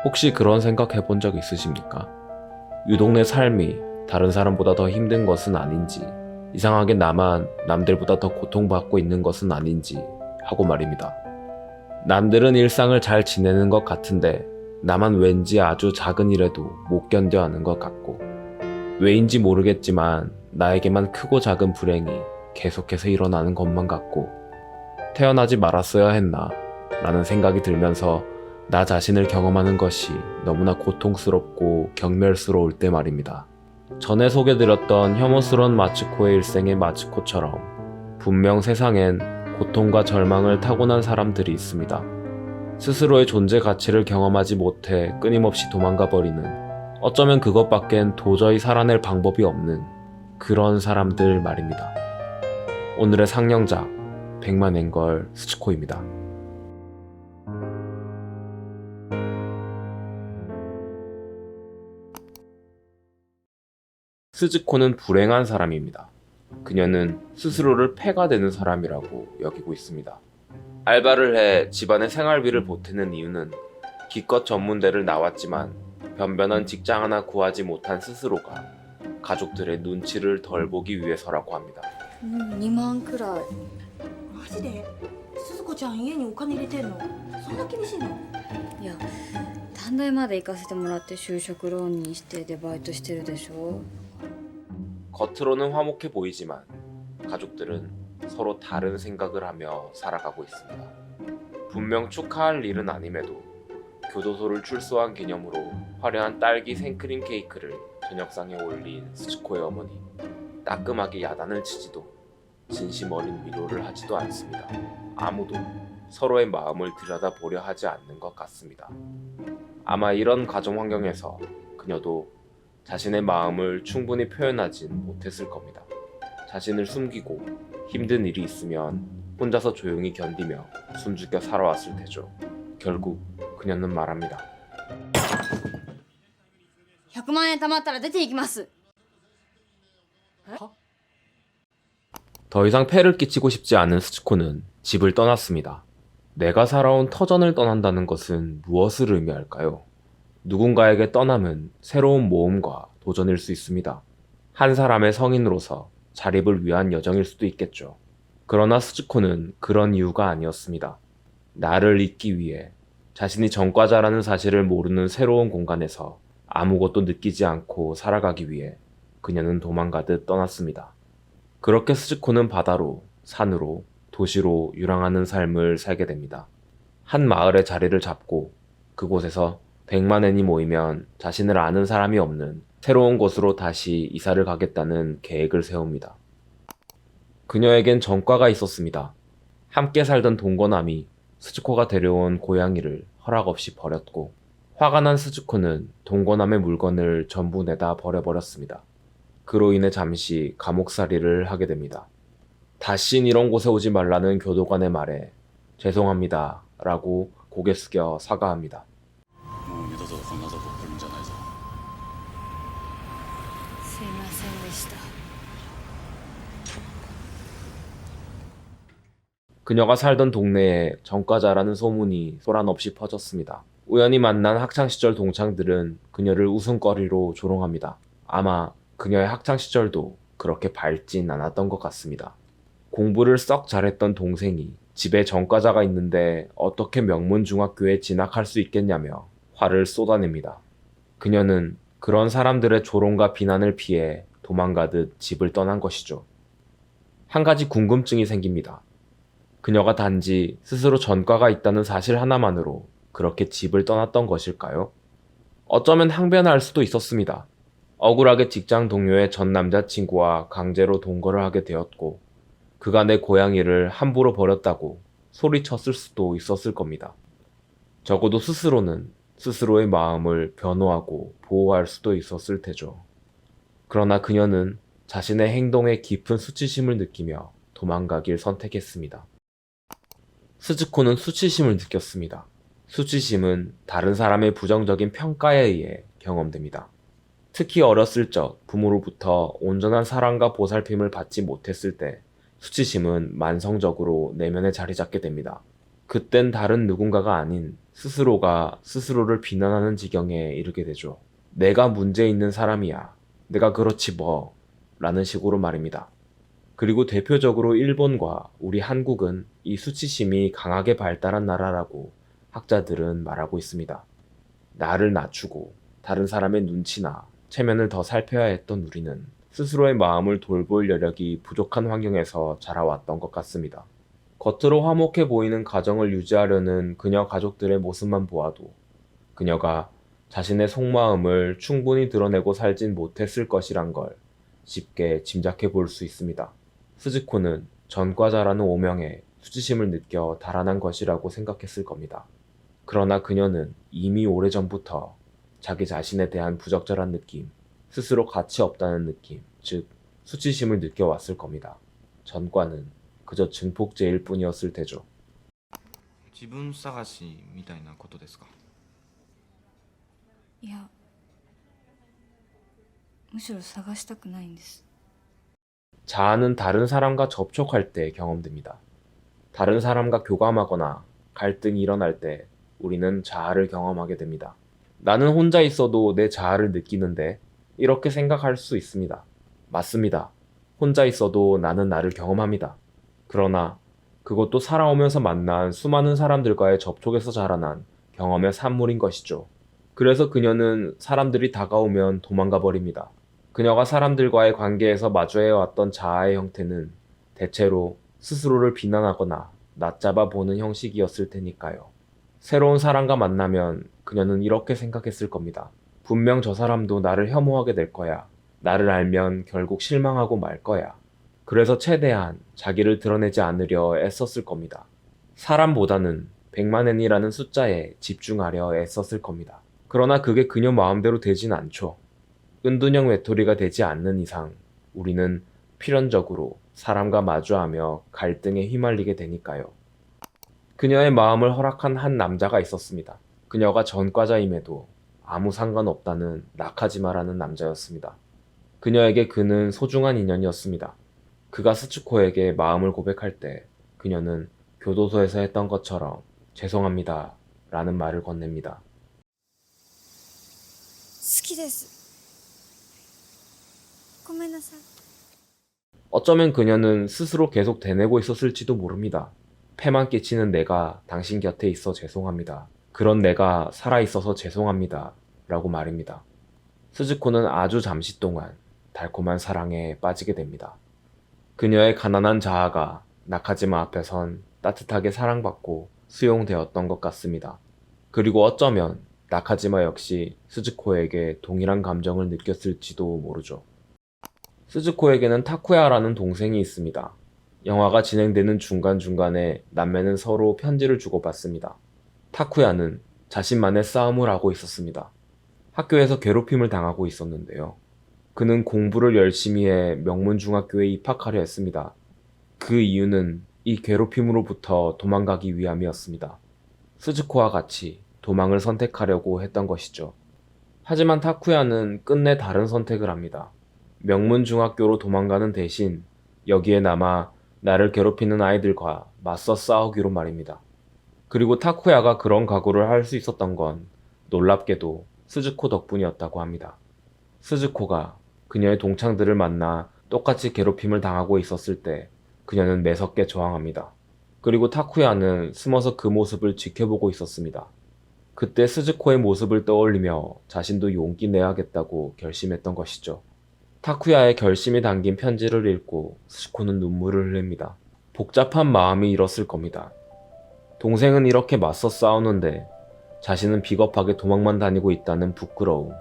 혹시 그런 생각 해본 적 있으십니까? 유독 내 삶이 다른 사람보다 더 힘든 것은 아닌지, 이상하게 나만 남들보다 더 고통받고 있는 것은 아닌지 하고 말입니다. 남들은 일상을 잘 지내는 것 같은데 나만 왠지 아주 작은 일에도 못 견뎌 하는 것 같고, 왜인지 모르겠지만 나에게만 크고 작은 불행이 계속해서 일어나는 것만 같고, 태어나지 말았어야 했나 라는 생각이 들면서 나 자신을 경험하는 것이 너무나 고통스럽고 경멸스러울 때 말입니다. 전에 소개드렸던 혐오스러운 마츠코의 일생의 마츠코처럼 분명 세상엔 고통과 절망을 타고난 사람들이 있습니다. 스스로의 존재 가치를 경험하지 못해 끊임없이 도망가 버리는, 어쩌면 그것밖엔 도저히 살아낼 방법이 없는 그런 사람들 말입니다. 오늘의 상영작 백만엔걸 스즈코입니다. 스즈코는 불행한 사람입니다. 그녀는 스스로를 폐가 되는 사람이라고 여기고 있습니다. 알바를 해 집안의 생활비를 보태는 이유는 기껏 전문대를 나왔지만 변변한 직장 하나 구하지 못한 스스로가 가족들의 눈치를 덜 보기 위해서라고 합니다. 2万くらい。マジで鈴子ちゃん家にお金入れてんの？そんな厳しいの？いや、短大まで行かせてもらって就職浪人してでバイトしてるでしょ。 겉으로는 화목해 보이지만 가족들은 서로 다른 생각을 하며 살아가고 있습니다. 분명 축하할 일은 아님에도 교도소를 출소한 기념으로 화려한 딸기 생크림 케이크를 저녁상에 올린 스즈코의 어머니. 따끔하게 야단을 치지도 진심 어린 위로를 하지도 않습니다. 아무도 서로의 마음을 들여다보려 하지 않는 것 같습니다. 아마 이런 가정 환경에서 그녀도 자신의 마음을 충분히 표현하진 못했을 겁니다. 자신을 숨기고 힘든 일이 있으면 혼자서 조용히 견디며 숨죽여 살아왔을 테죠. 결국 그녀는 말합니다. 100万円貯まったら出て行きます。 더 이상 폐를 끼치고 싶지 않은 스즈코는 집을 떠났습니다. 내가 살아온 터전을 떠난다는 것은 무엇을 의미할까요? 누군가에게 떠남은 새로운 모험과 도전일 수 있습니다. 한 사람의 성인으로서 자립을 위한 여정일 수도 있겠죠. 그러나 스즈코는 그런 이유가 아니었습니다. 나를 잊기 위해, 자신이 전과자라는 사실을 모르는 새로운 공간에서 아무것도 느끼지 않고 살아가기 위해 그녀는 도망가듯 떠났습니다. 그렇게 스즈코는 바다로, 산으로, 도시로 유랑하는 삶을 살게 됩니다. 한 마을에 자리를 잡고 그곳에서 100만엔이 모이면 자신을 아는 사람이 없는 새로운 곳으로 다시 이사를 가겠다는 계획을 세웁니다. 그녀에겐 전과가 있었습니다. 함께 살던 동거남이 스즈코가 데려온 고양이를 허락 없이 버렸고, 화가 난 스즈코는 동거남의 물건을 전부 내다 버려버렸습니다. 그로 인해 잠시 감옥살이를 하게 됩니다. 다신 이런 곳에 오지 말라는 교도관의 말에 죄송합니다 라고 고개 숙여 사과합니다. もう二度とこんなとこ来るんじゃないぞ。すいませんでした。 그녀가 살던 동네에 전과자라는 소문이 소란없이 퍼졌습니다. 우연히 만난 학창시절 동창들은 그녀를 웃음거리로 조롱합니다. 아마 그녀의 학창시절도 그렇게 밝진 않았던 것 같습니다. 공부를 썩 잘했던 동생이 집에 전과자가 있는데 어떻게 명문중학교에 진학할 수 있겠냐며 화를 쏟아냅니다. 그녀는 그런 사람들의 조롱과 비난을 피해 도망가듯 집을 떠난 것이죠. 한 가지 궁금증이 생깁니다. 그녀가 단지 스스로 전과가 있다는 사실 하나만으로 그렇게 집을 떠났던 것일까요? 어쩌면 항변할 수도 있었습니다. 억울하게 직장 동료의 전 남자친구와 강제로 동거를 하게 되었고, 그가 내 고양이를 함부로 버렸다고 소리쳤을 수도 있었을 겁니다. 적어도 스스로는 스스로의 마음을 변호하고 보호할 수도 있었을 테죠. 그러나 그녀는 자신의 행동에 깊은 수치심을 느끼며 도망가길 선택했습니다. 스즈코는 수치심을 느꼈습니다. 수치심은 다른 사람의 부정적인 평가에 의해 경험됩니다. 특히 어렸을 적 부모로부터 온전한 사랑과 보살핌을 받지 못했을 때 수치심은 만성적으로 내면에 자리 잡게 됩니다. 그땐 다른 누군가가 아닌 스스로가 스스로를 비난하는 지경에 이르게 되죠. 내가 문제 있는 사람이야. 내가 그렇지 뭐. 라는 식으로 말입니다. 그리고 대표적으로 일본과 우리 한국은 이 수치심이 강하게 발달한 나라라고 학자들은 말하고 있습니다. 나를 낮추고 다른 사람의 눈치나 체면을 더 살펴야 했던 우리는 스스로의 마음을 돌볼 여력이 부족한 환경에서 자라왔던 것 같습니다. 겉으로 화목해 보이는 가정을 유지하려는 그녀 가족들의 모습만 보아도 그녀가 자신의 속마음을 충분히 드러내고 살진 못했을 것이란 걸 쉽게 짐작해 볼 수 있습니다. 스즈코는 전과자라는 오명에 수치심을 느껴 달아난 것이라고 생각했을 겁니다. 그러나 그녀는 이미 오래전부터 자기 자신에 대한 부적절한 느낌, 스스로 가치 없다는 느낌, 즉 수치심을 느껴왔을 겁니다. 전과는 그저 증폭제일 뿐이었을 테죠. 自分探しみたいなことですか？いや、むしろ探したくないんです。 자아는 다른 사람과 접촉할 때 경험됩니다. 다른 사람과 교감하거나 갈등이 일어날 때 우리는 자아를 경험하게 됩니다. 나는 혼자 있어도 내 자아를 느끼는데 이렇게 생각할 수 있습니다. 맞습니다. 혼자 있어도 나는 나를 경험합니다. 그러나 그것도 살아오면서 만난 수많은 사람들과의 접촉에서 자라난 경험의 산물인 것이죠. 그래서 그녀는 사람들이 다가오면 도망가 버립니다. 그녀가 사람들과의 관계에서 마주해왔던 자아의 형태는 대체로 스스로를 비난하거나 낮잡아 보는 형식이었을 테니까요. 새로운 사람과 만나면 그녀는 이렇게 생각했을 겁니다. 분명 저 사람도 나를 혐오하게 될 거야. 나를 알면 결국 실망하고 말 거야. 그래서 최대한 자기를 드러내지 않으려 애썼을 겁니다. 사람보다는 100만엔이라는 숫자에 집중하려 애썼을 겁니다. 그러나 그게 그녀 마음대로 되진 않죠. 은둔형 외톨이가 되지 않는 이상 우리는 필연적으로 사람과 마주하며 갈등에 휘말리게 되니까요. 그녀의 마음을 허락한 한 남자가 있었습니다. 그녀가 전과자임에도 아무 상관없다는 나카지마라는 남자였습니다. 그녀에게 그는 소중한 인연이었습니다. 그가 스츠코에게 마음을 고백할 때 그녀는 교도소에서 했던 것처럼 죄송합니다 라는 말을 건넵니다. 好きです。ごめんなさい。 어쩌면 그녀는 스스로 계속 되뇌고 있었을지도 모릅니다. 패만 끼치는 내가 당신 곁에 있어 죄송합니다. 그런 내가 살아있어서 죄송합니다. 라고 말입니다. 스즈코는 아주 잠시 동안 달콤한 사랑에 빠지게 됩니다. 그녀의 가난한 자아가 나카지마 앞에선 따뜻하게 사랑받고 수용되었던 것 같습니다. 그리고 어쩌면 나카지마 역시 스즈코에게 동일한 감정을 느꼈을지도 모르죠. 스즈코에게는 타쿠야라는 동생이 있습니다. 영화가 진행되는 중간중간에 남매는 서로 편지를 주고받습니다. 타쿠야는 자신만의 싸움을 하고 있었습니다. 학교에서 괴롭힘을 당하고 있었는데요. 그는 공부를 열심히 해 명문중학교에 입학하려 했습니다. 그 이유는 이 괴롭힘으로부터 도망가기 위함이었습니다. 스즈코와 같이 도망을 선택하려고 했던 것이죠. 하지만 타쿠야는 끝내 다른 선택을 합니다. 명문중학교로 도망가는 대신 여기에 남아 나를 괴롭히는 아이들과 맞서 싸우기로 말입니다. 그리고 타쿠야가 그런 각오를 할 수 있었던 건 놀랍게도 스즈코 덕분이었다고 합니다. 스즈코가 그녀의 동창들을 만나 똑같이 괴롭힘을 당하고 있었을 때 그녀는 매섭게 저항합니다. 그리고 타쿠야는 숨어서 그 모습을 지켜보고 있었습니다. 그때 스즈코의 모습을 떠올리며 자신도 용기 내야겠다고 결심했던 것이죠. 타쿠야의 결심이 담긴 편지를 읽고 스즈코는 눈물을 흘립니다. 복잡한 마음이 일었을 겁니다. 동생은 이렇게 맞서 싸우는데 자신은 비겁하게 도망만 다니고 있다는 부끄러움,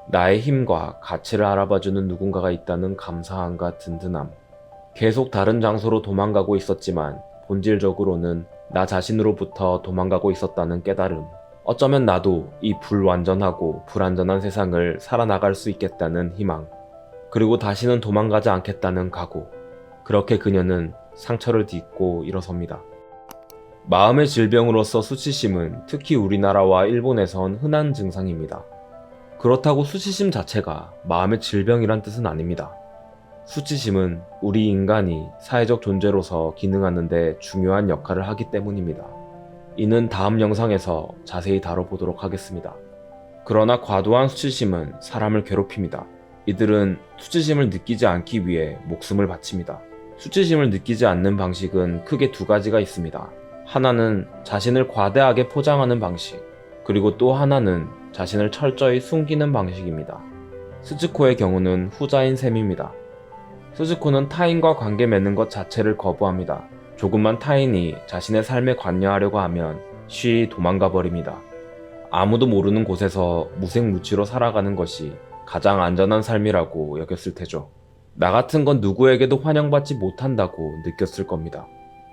나의 힘과 가치를 알아봐주는 누군가가 있다는 감사함과 든든함, 계속 다른 장소로 도망가고 있었지만 본질적으로는 나 자신으로부터 도망가고 있었다는 깨달음, 어쩌면 나도 이 불완전하고 불안전한 세상을 살아나갈 수 있겠다는 희망, 그리고 다시는 도망가지 않겠다는 각오. 그렇게 그녀는 상처를 딛고 일어섭니다. 마음의 질병으로서 수치심은 특히 우리나라와 일본에선 흔한 증상입니다. 그렇다고 수치심 자체가 마음의 질병이란 뜻은 아닙니다. 수치심은 우리 인간이 사회적 존재로서 기능하는 데 중요한 역할을 하기 때문입니다. 이는 다음 영상에서 자세히 다뤄보도록 하겠습니다. 그러나 과도한 수치심은 사람을 괴롭힙니다. 이들은 수치심을 느끼지 않기 위해 목숨을 바칩니다. 수치심을 느끼지 않는 방식은 크게 두 가지가 있습니다. 하나는 자신을 과대하게 포장하는 방식, 그리고 또 하나는 자신을 철저히 숨기는 방식입니다. 스즈코의 경우는 후자인 셈입니다. 스즈코는 타인과 관계 맺는 것 자체를 거부합니다. 조금만 타인이 자신의 삶에 관여하려고 하면 쉬이 도망가 버립니다. 아무도 모르는 곳에서 무색무취로 살아가는 것이 가장 안전한 삶이라고 여겼을 테죠. 나 같은 건 누구에게도 환영받지 못한다고 느꼈을 겁니다.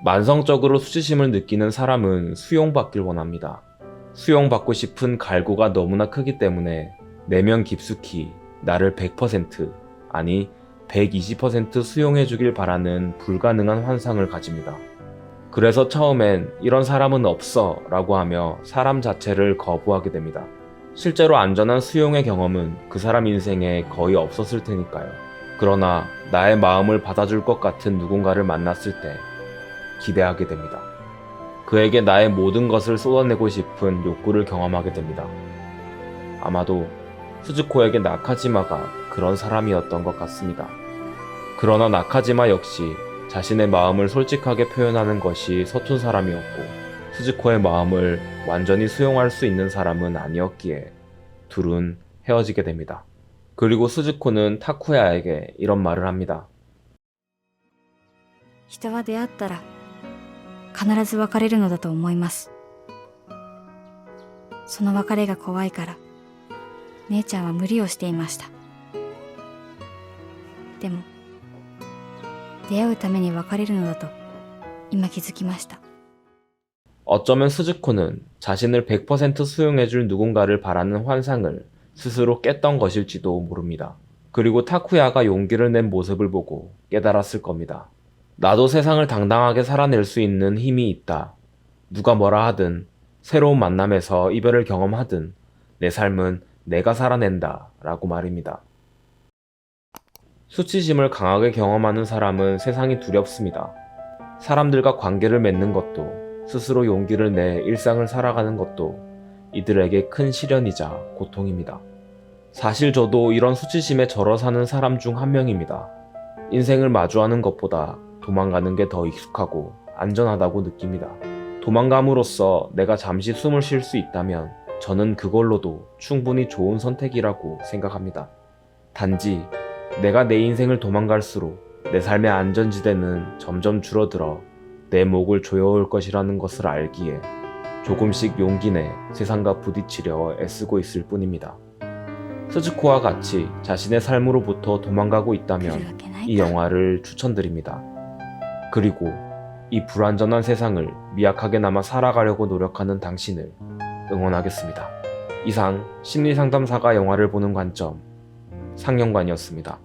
만성적으로 수치심을 느끼는 사람은 수용받길 원합니다. 수용받고 싶은 갈구가 너무나 크기 때문에 내면 깊숙이 나를 100% 아니 120% 수용해주길 바라는 불가능한 환상을 가집니다. 그래서 처음엔 이런 사람은 없어 라고 하며 사람 자체를 거부하게 됩니다. 실제로 안전한 수용의 경험은 그 사람 인생에 거의 없었을 테니까요. 그러나 나의 마음을 받아줄 것 같은 누군가를 만났을 때 기대하게 됩니다. 그에게 나의 모든 것을 쏟아내고 싶은 욕구를 경험하게 됩니다. 아마도 스즈코에게 나카지마가 그런 사람이었던 것 같습니다. 그러나 나카지마 역시 자신의 마음을 솔직하게 표현하는 것이 서툰 사람이었고 스즈코의 마음을 완전히 수용할 수 있는 사람은 아니었기에 둘은 헤어지게 됩니다. 그리고 스즈코는 타쿠야에게 이런 말을 합니다. 人は出会ったら必ず別れるのだと思います。その別れが怖いから姉ちゃんは無理をしていました。でも出会うために別れるのだと今気づきました。 어쩌면 스즈코는 자신을 100% 수용해줄 누군가를 바라는 환상을 스스로 깼던 것일지도 모릅니다. 그리고 타쿠야가 용기를 낸 모습을 보고 깨달았을 겁니다. 나도 세상을 당당하게 살아낼 수 있는 힘이 있다. 누가 뭐라 하든 새로운 만남에서 이별을 경험하든 내 삶은 내가 살아낸다 라고 말입니다. 수치심을 강하게 경험하는 사람은 세상이 두렵습니다. 사람들과 관계를 맺는 것도 스스로 용기를 내 일상을 살아가는 것도 이들에게 큰 시련이자 고통입니다. 사실 저도 이런 수치심에 절어 사는 사람 중 한 명입니다. 인생을 마주하는 것보다 도망가는 게 더 익숙하고 안전하다고 느낍니다. 도망감으로써 내가 잠시 숨을 쉴 수 있다면 저는 그걸로도 충분히 좋은 선택이라고 생각합니다. 단지 내가 내 인생을 도망갈수록 내 삶의 안전지대는 점점 줄어들어 내 목을 조여올 것이라는 것을 알기에 조금씩 용기 내 세상과 부딪히려 애쓰고 있을 뿐입니다. 스즈코와 같이 자신의 삶으로부터 도망가고 있다면 이 영화를 추천드립니다. 그리고 이 불완전한 세상을 미약하게나마 살아가려고 노력하는 당신을 응원하겠습니다. 이상 심리상담사가 영화를 보는 관점 상영관이었습니다.